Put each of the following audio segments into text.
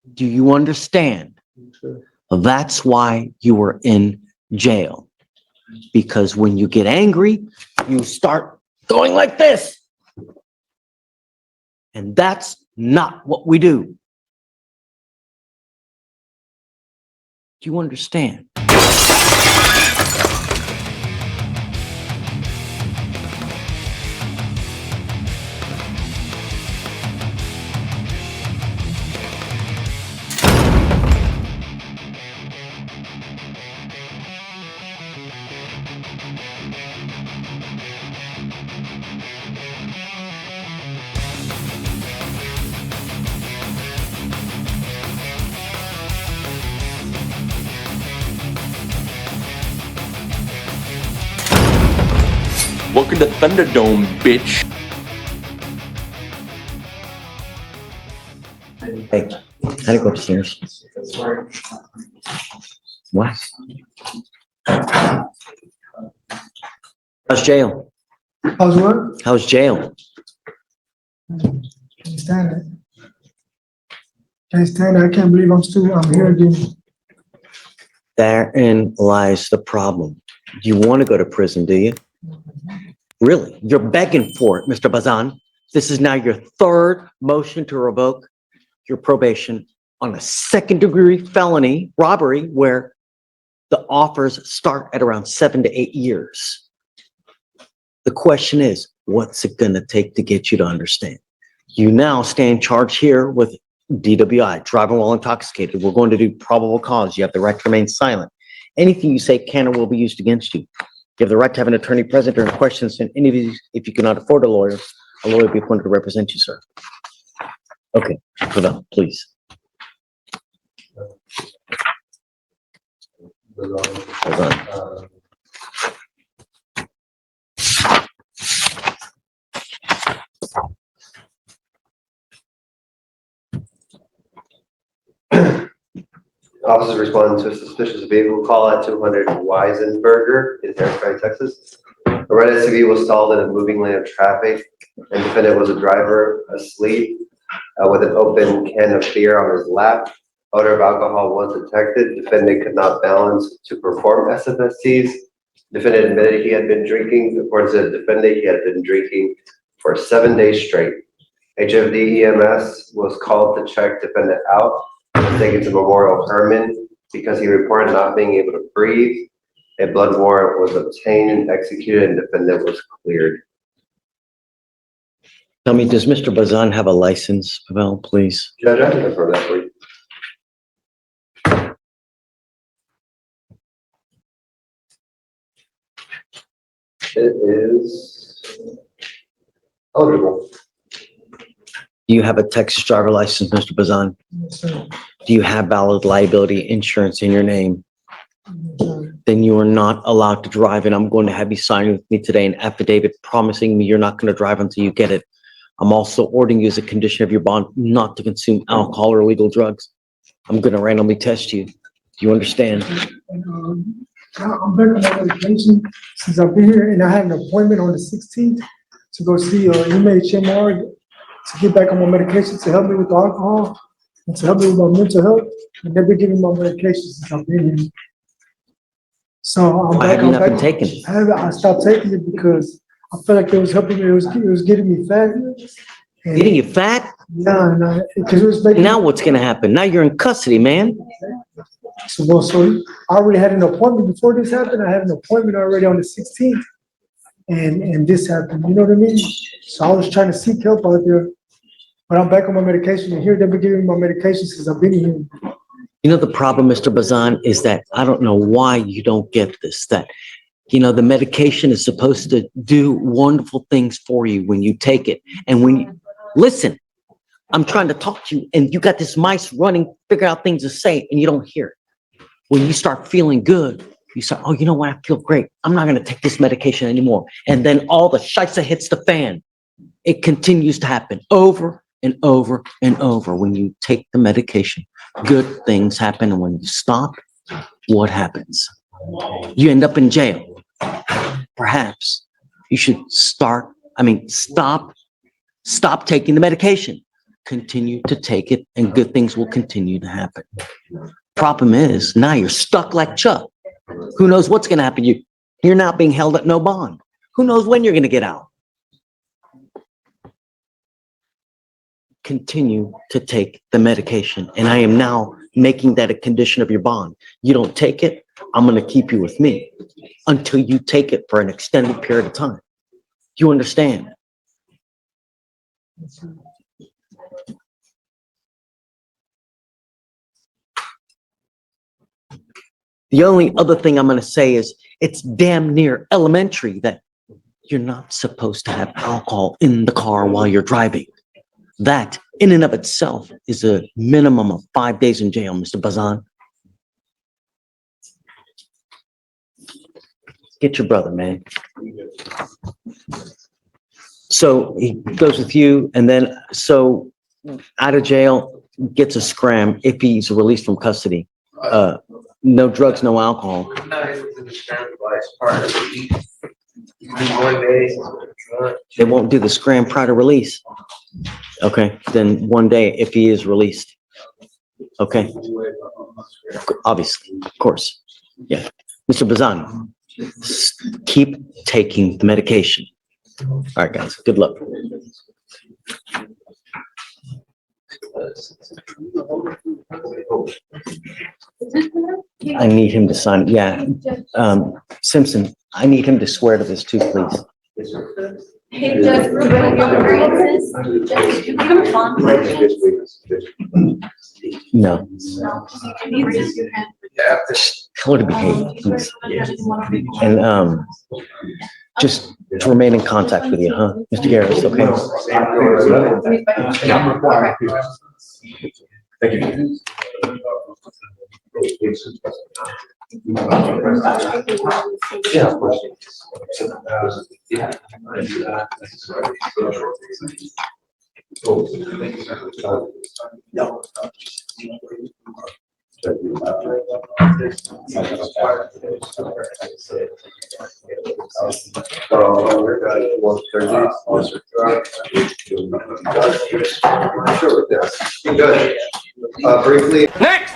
Do you understand? Sure. That's why you were in jail. Because when you get angry, you start going like this. And that's not what we do. Do you understand? Welcome to Thunderdome, bitch. Hey, how to go upstairs? What? How's jail? How's what? How's jail? Can't stand it. Can't stand it. I can't believe I'm here again. Therein lies the problem. You want to go to prison, do you? Really? You're begging for it, Mr. Bazan. This is now your third motion to revoke your probation on a second-degree felony robbery where the offers start at around 7 to 8 years. The question is, what's it going to take to get you to understand? You now stand charged here with DWI, driving while intoxicated. We're going to do probable cause. You have the right to remain silent. Anything you say can or will be used against you. You have the right to have an attorney present during questions, and any of these, if you cannot afford a lawyer will be appointed to represent you, sir. Okay, hold on, please. Hold on. Officers responding to a suspicious vehicle call at 200 Weisenberger in Harris County, Texas. A red SUV was stalled in a moving lane of traffic, and defendant was a driver asleep with an open can of beer on his lap. Odor of alcohol was detected. Defendant could not balance to perform SFSTs. Defendant admitted he had been drinking. According to the defendant, he had been drinking for 7 days straight. HFD EMS was called to check defendant out. Was taken to Memorial Hermann because he reported not being able to breathe. A blood warrant was obtained and executed, and defendant was cleared. Tell me, does Mr. Bazan have a license, Pavel, please? Judge, I can confirm that for you. It is eligible. Do you have a Texas driver license, Mr. Bazan? Yes, sir. Do you have valid liability insurance in your name? Yes, sir. Then you are not allowed to drive, and I'm going to have you sign with me today an affidavit promising me you're not going to drive until you get it. I'm also ordering you as a condition of your bond not to consume alcohol or illegal drugs. I'm going to randomly test you. Do you understand? And, I'm back on my medication since I've been here, and I had an appointment on the 16th to go see MHMR to get back on my medication to help me with the alcohol and to help me with my mental health. And they've been giving me my medication since I've been here. So I'm Why back. have you I'm not back. been taking it? I stopped taking it because I felt like it was helping me. It was getting me fat. And Getting you fat? yeah, and because it was making. Now what's going to happen? Now you're in custody, man. So I already had an appointment before this happened. I had an appointment already on the 16th, and this happened. You know what I mean? So I was trying to seek help out there, but I'm back on my medication. And here they've been giving me my medication since I've been here. You know, the problem, Mr. Bazan, is that I don't know why you don't get this, that, you know, the medication is supposed to do wonderful things for you when you take it. And when you, listen, I'm trying to talk to you and you got this mice running, figure out things to say and you don't hear it. When you start feeling good, you say, oh, you know what? I feel great. I'm not going to take this medication anymore. And then all the shisa hits the fan. It continues to happen over and over and over. When you take the medication, good things happen. And when you stop, what happens? You end up in jail. Perhaps you should stop taking the medication. continue to take it and good things will continue to happen. Problem is, now you're stuck like Chuck. Who knows what's going to happen to you? You're not being held at no bond. Who knows when you're going to get out? Continue to take the medication. And I am now making that a condition of your bond. You don't take it, I'm going to keep you with me until you take it for an extended period of time. You understand? The only other thing I'm going to say is it's damn near elementary that you're not supposed to have alcohol in the car while you're driving. That in and of itself is a minimum of 5 days in jail, Mr. Bazan. Get your brother, man. So he goes with you and then, so out of jail, gets a scram if he's released from custody. No drugs, no alcohol. I'm not able to describe the last part of it. 1 day. They won't do the scram prior to release. Okay, then 1 day if he is released. Okay, obviously, of course. Yeah. Mr. Bazan, keep taking the medication. All right, guys, good luck. I need him to sign, yeah. Simpson, I need him to swear to this too, please. Hey, Judge, what are your grievances? Judge, you have a bond. No, No, you can. tell her to behave, please. And, just to remain in contact with you, huh? Mr. Garris, okay? Thank you. Yeah, of course. Yeah. No. Good. Briefly. Next!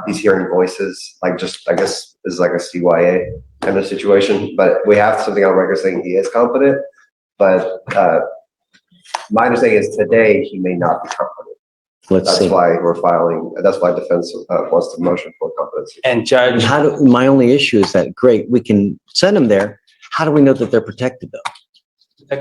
He's hearing voices, like just, I guess, this is like a CYA kind of situation, but we have something on record saying he is competent, but, my understanding is today he may not be competent. Let's That's see. why we're filing, that's why defense, wants the motion for competency. And Judge, My only issue is that, great, we can send them there. How do we know that they're protected though?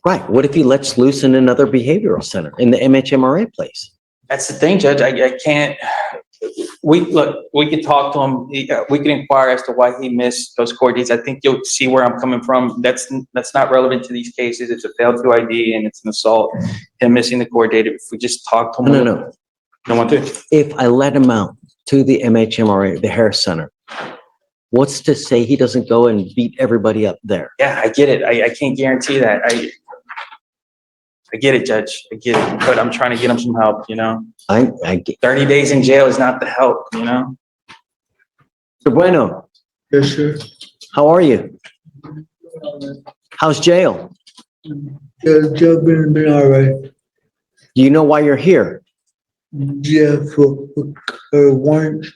Right, what if he lets loose in another behavioral center in the MHMRA place? that's the thing, Judge, I can't, we could talk to him, we can inquire as to why he missed those court dates. I think you'll see where I'm coming from. That's not relevant to these cases. It's a failed to ID and it's an assault. Him missing the court date, if we just talk to him. No. Don't want to. If I let him out to the MHMRA, the Harris Center, what's to say he doesn't go and beat everybody up there? Yeah, I get it. I can't guarantee that. I get it, Judge. I get it. But I'm trying to get him some help, you know? I get. 30 days in jail is not the help, you know? Mr. Bueno, Yes, sir. how are you? How's jail? Yeah, job been all right. Do you know why you're here? Yeah, for once.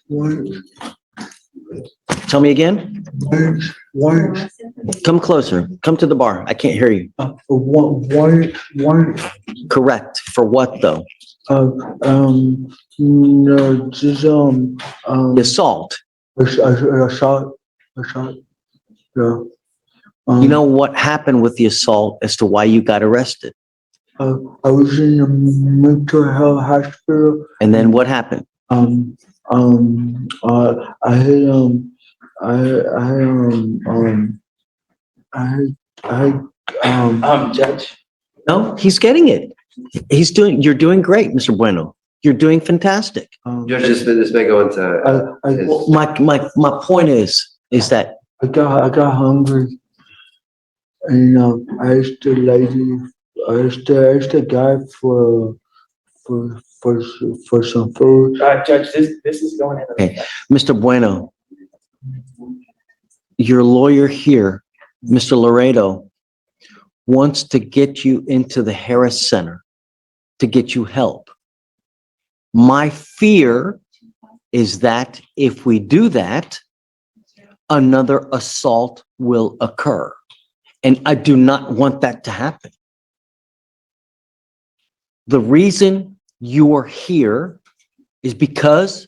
Tell me again? Once, Come closer. Come to the bar. I can't hear you. one, Correct. For what though? no, just, The assault. a shot, yeah. You know what happened with the assault as to why you got arrested? I was in a mental health hospital. And then what happened? Judge. No, he's getting it. You're doing great, Mr. Bueno. You're doing fantastic. Judge, this may go into, My point is that I got hungry, and I asked the lady, I asked the guy for some food. Judge, this is going in. Okay. Mr. Bueno, your lawyer here, Mr. Laredo, wants to get you into the Harris Center to get you help. My fear is that if we do that, another assault will occur. And I do not want that to happen. The reason you are here is because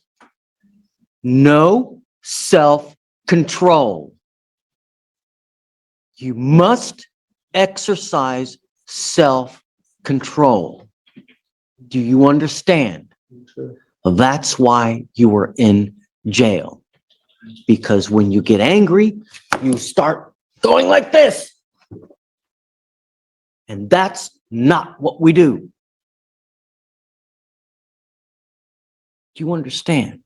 no self-control. You must exercise self-control. Do you understand? That's why you were in jail. Because when you get angry, you start going like this. And that's not what we do. Do you understand?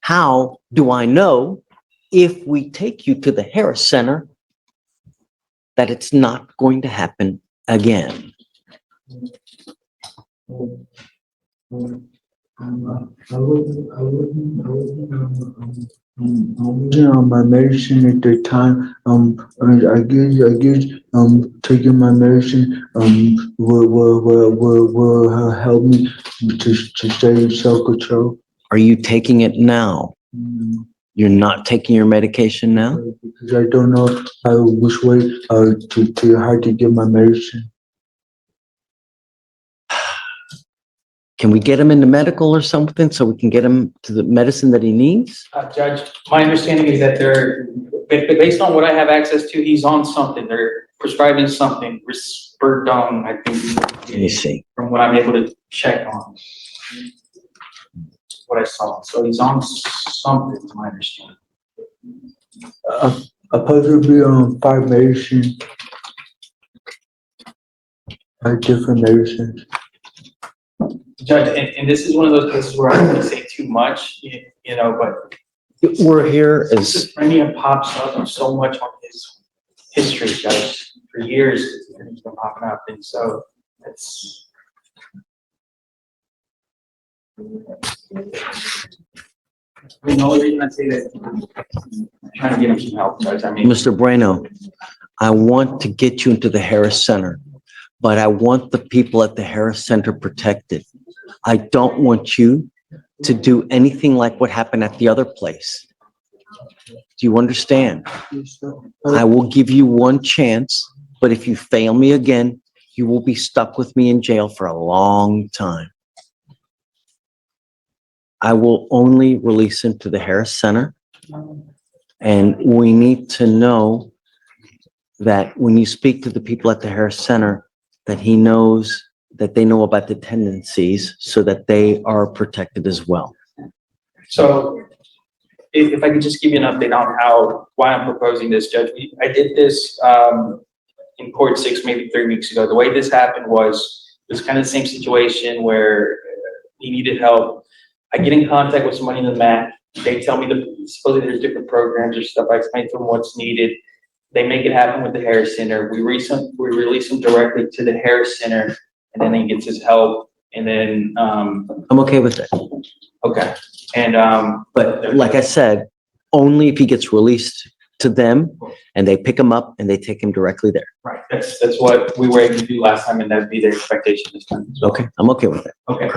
How do I know if we take you to the Harris Center that it's not going to happen again? I wasn't on my medicine at the time. I guess, taking my medicine, will help me to stay self-control. Are you taking it now? You're not taking your medication now? Because I don't know which way, to how to get my medicine. Can we get him into medical or something so we can get him to the medicine that he needs? Judge, my understanding is that based on what I have access to, he's on something. They're prescribing something, Fleischer-Dome, I think. Let me see. From what I'm able to check on. What I saw. So he's on something, is my understanding. Possibly on 5 medicine. 5 different medicines. Judge, and this is one of those cases where I don't want to say too much, you know, but We're here as, schizophrenia pops up so much on his history, Judge. For years, it's been popping up, and so it's. The only reason I say that, I'm trying to get him some help, Judge. I mean, Mr. Bueno, I want to get you into the Harris Center, but I want the people at the Harris Center protected. I don't want you to do anything like what happened at the other place. Do you understand? I will give you one chance, but if you fail me again, you will be stuck with me in jail for a long time. I will only release him to the Harris Center. And we need to know that when you speak to the people at the Harris Center, that he knows that they know about the tendencies so that they are protected as well. so if I could just give you an update on why I'm proposing this, Judge. I did this in court maybe 3 weeks ago. The way this happened was, it was kind of the same situation where he needed help. I get in contact with somebody in the MAC. They tell me supposedly there's different programs or stuff. I explain to them what's needed. They make it happen with the Harris Center. We release him directly to the Harris Center, and then he gets his help. And then, I'm okay with that. okay. And, But like I said, only if he gets released to them and they pick him up and they take him directly there. right, that's what we were able to do last time, and that'd be the expectation this time. So, Okay, I'm okay with that. okay.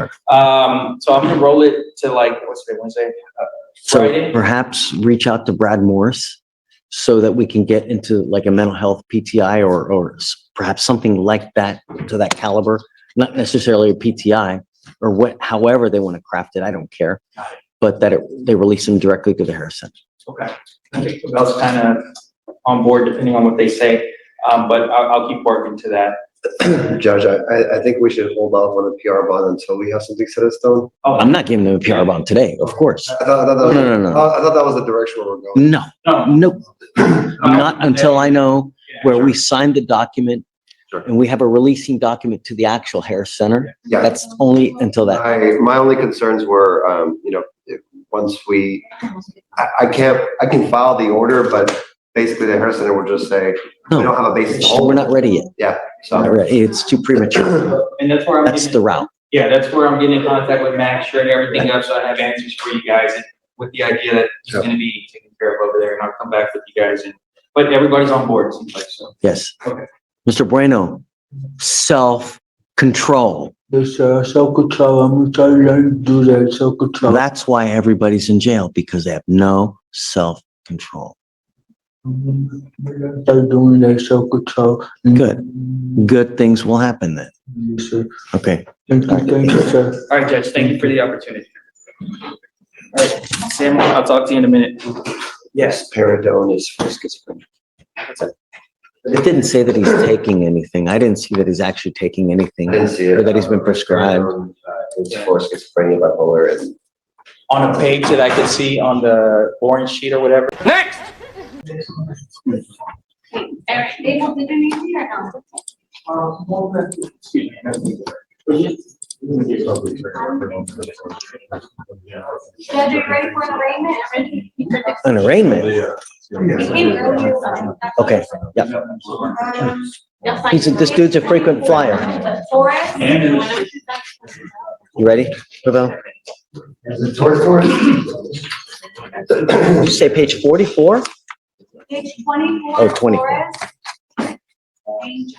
So I'm gonna roll it to what's today, Wednesday? So Friday? perhaps reach out to Brad Morris so that we can get into like a mental health PTI or perhaps something like that to that caliber, not necessarily a PTI or however they want to craft it. I don't care, but that they release him directly to the Harris Center. Okay. I think I was kind of on board depending on what they say, but I'll keep working to that. Judge, I think we should hold off on the PR bond until we have something set in stone. Oh, I'm not giving them a PR bond today, of course. I thought that was, No. I thought that was the direction we were going. No, no. nope. Not until I know where we signed the document Sure. and we have a releasing document to the actual Harris Center. Yeah. That's only until that. My only concerns were, once I can file the order, but basically the Harris Center will just say, we don't have a basis. to hold. We're not ready yet. Yeah, Not so, ready. It's too premature. And that's where That's the route. Yeah, that's where I'm getting in contact with Max, shredding everything up, so I have answers for you guys, and with the idea that he's gonna be taken care of over there, and I'll come back with you guys. But everybody's on board, it seems like, so. Yes. Okay. Mr. Bueno, self-control. Yes, sir, self-control, I'm gonna try to learn to do that, self-control. That's why everybody's in jail, because they have no self-control. Start doing that self-control. Good. Good things will happen then. Yes, sir. Okay. Thank you, sir. All right, Judge, thank you for the opportunity. All right, Sam, I'll talk to you in a minute. Yes. Paradone is for schizophrenia. It didn't say that he's taking anything. I didn't see that he's actually taking anything. I didn't see it. Or that he's been prescribed. It's for schizophrenia, bipolar, and On a page that I could see on the orange sheet or whatever. Next! Eric, Abel, did you need me or no? Excuse me. Judge, are you ready for an arraignment? An arraignment? We came earlier, so. Okay, yep. You'll sign This dude's a frequent flyer. Torres? You ready, Pavel? Did you say page 44? Page 24. Oh, 24. Torres.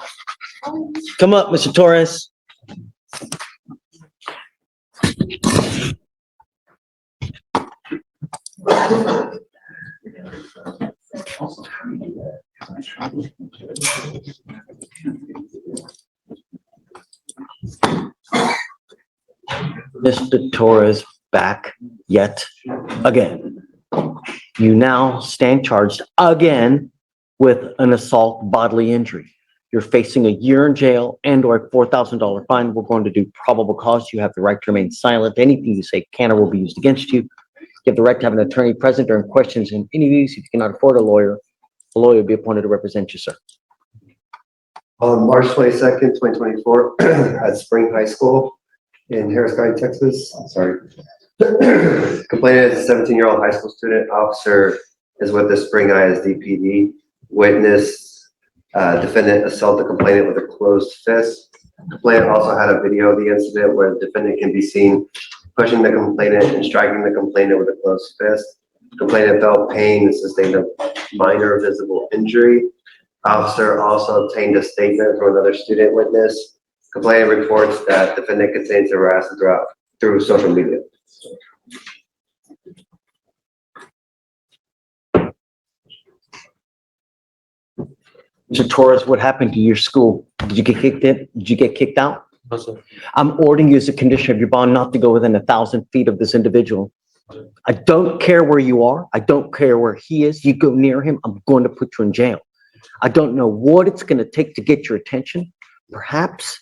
Come up, Mr. Torres. Mr. Torres back yet again. You now stand charged again with an assault bodily injury. You're facing a year in jail and or a $4,000 fine. We're going to do probable cause. You have the right to remain silent. Anything you say can or will be used against you. You have the right to have an attorney present during questions and interviews. If you cannot afford a lawyer will be appointed to represent you, sir. On March 22nd, 2024, at Spring High School in Harris County, Texas. Sorry. Complainant is a 17-year-old high school student. Officer is with the Spring ISD PD. Witness, defendant assaulted the complainant with a closed fist. Complainant also had a video of the incident where the defendant can be seen pushing the complainant and striking the complainant with a closed fist. Complainant felt pain and sustained a minor visible injury. Officer also obtained a statement from another student witness. Complainant reports that defendant continues to harass through social media. Mr. Torres, what happened to your school? Did you get kicked in? Did you get kicked out? No, sir. I'm ordering you as a condition of your bond not to go within 1,000 feet of this individual. I don't care where you are. I don't care where he is. You go near him, I'm going to put you in jail. I don't know what it's going to take to get your attention. Perhaps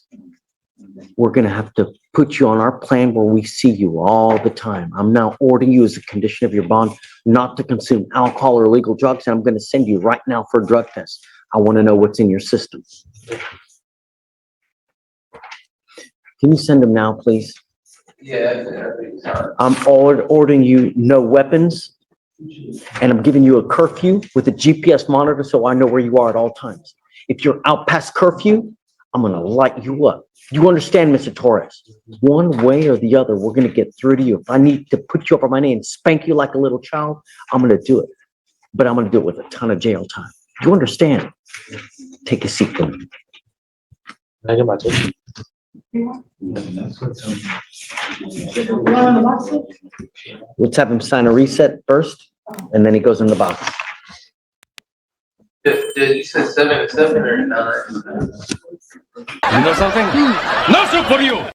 we're going to have to put you on our plan where we see you all the time. I'm now ordering you as a condition of your bond not to consume alcohol or illegal drugs, and I'm going to send you right now for a drug test. I want to know what's in your system. Can you send them now, please? Yeah. I'm ordering you no weapons, and I'm giving you a curfew with a GPS monitor so I know where you are at all times. If you're out past curfew, I'm gonna light you up. You understand, Mr. Torres? One way or the other, we're gonna get through to you. If I need to put you up on my knee and spank you like a little child, I'm gonna do it. But I'm gonna do it with a ton of jail time. You understand? Take a seat for me. Let's have him sign a reset first, and then he goes in the box. Did you say 7 or 9? You know something? Nothing for you!